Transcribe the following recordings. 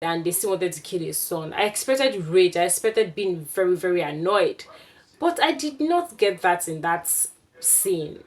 and they still wanted to kill his son. I expected rage. I expected being very, very annoyed. But I did not get that in that scene.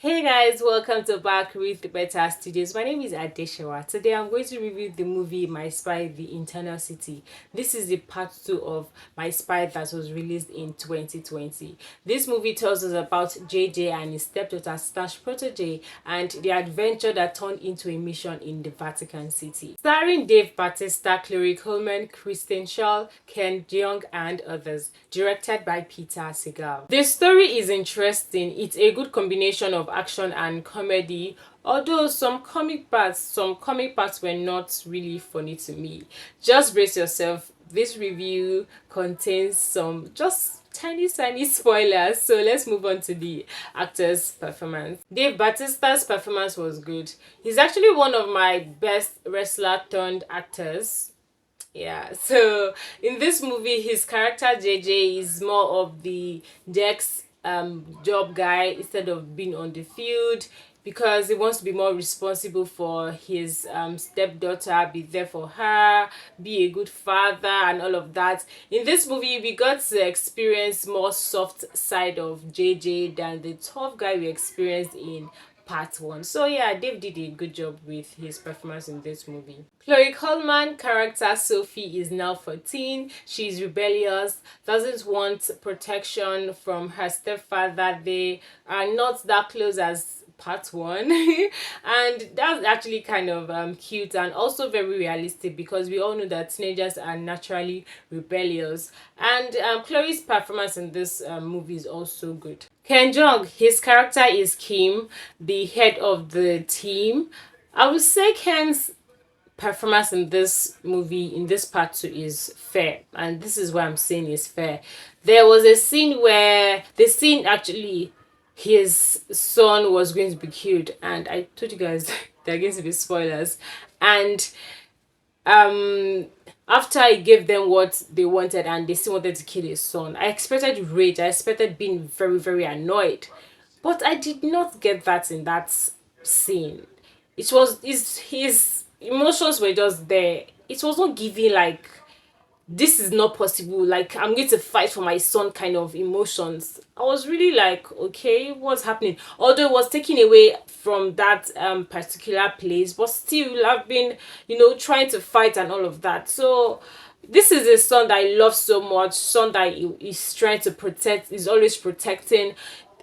Hey guys, welcome to Back with Better Studios. My name is Adeshawa. Today I'm going to review the movie My Spy The Internal City. This is the part 2 of My Spy that was released in 2020. This movie tells us about JJ and his stepdaughter slash protege and the adventure that turned into a mission in the Vatican City. Starring Dave Bautista, Coleman, Kristen, Schaal, Jeong, and others. Directed by Peter Schaal. The story is interesting. It's a good combination of action and comedy, although some comic parts were not really funny to me. Just brace yourself. This review contains some just tiny spoilers, so let's move on to the actor's performance. Dave Bautista's performance was good. He's actually one of my best wrestler turned actors. Yeah, so in this movie his character JJ is more of the Dex job guy instead of being on the field, because he wants to be more responsible for his stepdaughter, be there for her, be a good father and all of that. In this movie we got to experience more soft side of JJ than the tough guy we experienced in part 1. So yeah, Dave did a good job with his performance in this movie. Coleman character Sophie is now 14. She's rebellious, doesn't want protection from her stepfather. They are not that close as part 1 and that's actually kind of cute and also very realistic, because we all know that teenagers are naturally rebellious. And Chloe's performance in this movie is also good. Jeong, his character is Kim, the head of the team. I would say Ken's performance in this movie, in this part 2, is fair, and this is why I'm saying is fair. There was a scene where the scene actually his son was going to be killed, and I told you guys there are going to be spoilers. And after I gave them what they wanted and they still wanted to kill his son, I expected rage. I expected being very, very annoyed. But I did not get that in that scene. It was his emotions were just there. It was not giving like this is not possible, like I'm going to fight for my son kind of emotions. I was really like, okay, what's happening? Although it was taken away from that particular place, but still I've been, trying to fight and all of that. So this is a son that I love so much, son that he is trying to protect, is always protecting,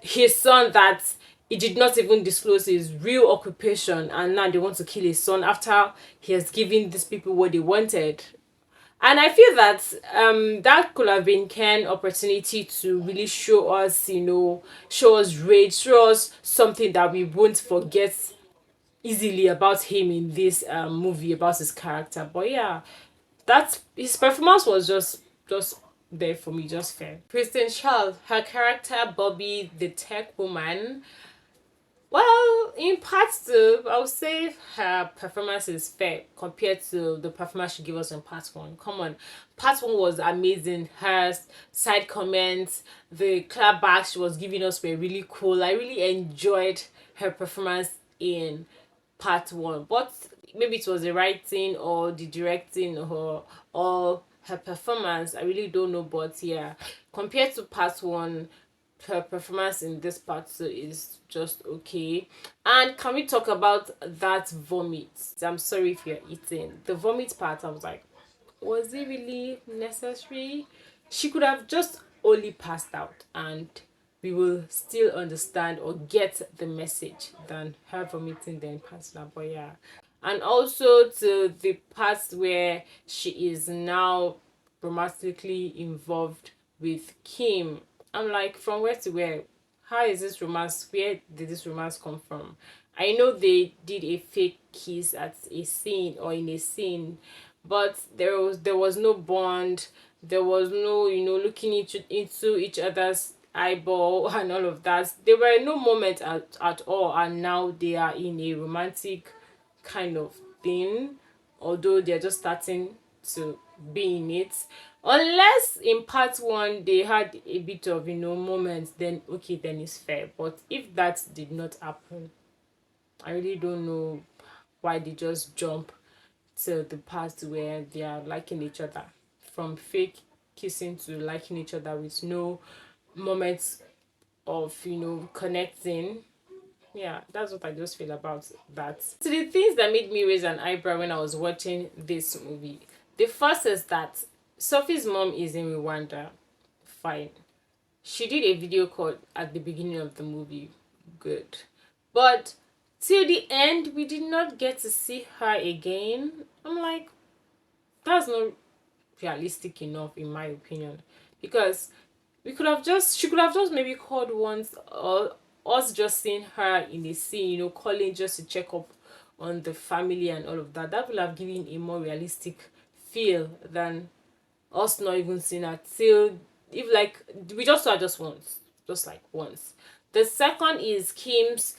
his son that he did not even disclose his real occupation, and now they want to kill his son after he has given these people what they wanted. And I feel that that could have been Ken's opportunity to really show us, show us rage, show us something that we won't forget easily about him in this movie, about his character. But yeah, that his performance was just there for me, just fair. Kristen Schaal, her character Bobby, the tech woman. Well, in part 2, I would say her performance is fair compared to the performance she gave us in part 1. Come on. Part 1 was amazing. Her side comments, the clapbacks she was giving us were really cool. I really enjoyed her performance in part 1. But maybe it was the writing or the directing or her performance. I really don't know. But yeah, compared to part 1, her performance in this part 2 is just okay. And can we talk about that vomit? I'm sorry if you're eating. The vomit part, I was like, was it really necessary? She could have just only passed out and we will still understand or get the message than her vomiting then passing out. But yeah. And also to the parts where she is now romantically involved with Kim. I'm like, from where to where? How is this romance? Where did this romance come from? I know they did a fake kiss at a scene or in a scene, but there was no bond. There was no looking into each other's eyeball and all of that. There were no moment at all, and now they are in a romantic kind of thing, although they're just starting to be in it. Unless in part 1 they had a bit of moments, then okay, then it's fair. But if that did not happen, I really don't know why they just jump to the part where they are liking each other, from fake kissing to liking each other with no moments of connecting. Yeah, that's what I just feel about that. So the things that made me raise an eyebrow when I was watching this movie, the first is that Sophie's mom is in Rwanda. Fine. She did a video call at the beginning of the movie. Good. But till the end, we did not get to see her again. I'm like, that's not realistic enough in my opinion. Because she could have just maybe called once, or us just seeing her in a scene, calling just to check up on the family and all of that. That would have given a more realistic feel than us not even seeing her till, if like we just saw her just once, just like once. The second is Kim's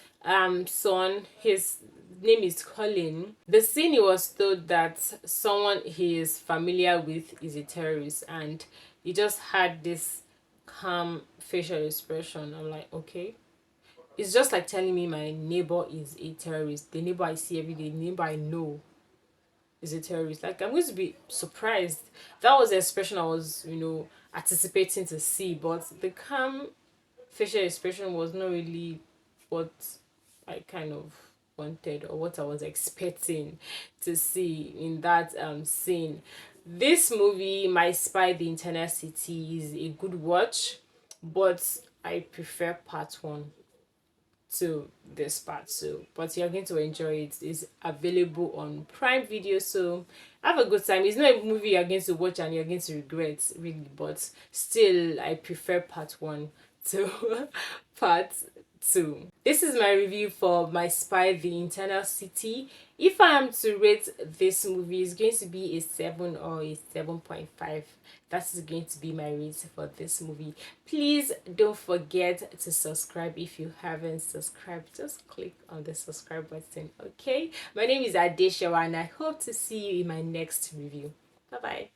son. His name is Colin. The scene, he was told that someone he is familiar with is a terrorist, and he just had this calm facial expression. I'm like, okay. It's just like telling me my neighbor is a terrorist. The neighbor I see every day, the neighbor I know is a terrorist. Like, I'm going to be surprised. That was the expression I was, anticipating to see, but the calm facial expression was not really what I kind of wanted or what I was expecting to see in that scene. This movie, My Spy the Internal City, is a good watch, but I prefer part one to this part. So but you're going to enjoy it. It's available on Prime Video, so have a good time. It's not a movie you're going to watch and you're going to regret, really, but still I prefer part one to part two. This is my review for My Spy the Internal City. If I am to rate this movie, it's going to be a 7 or a 7.5. That is going to be my rate for this movie. Please don't forget to subscribe. If you haven't subscribed, just click on the subscribe button, okay? My name is Adeshawa, and I hope to see you in my next review. Bye bye.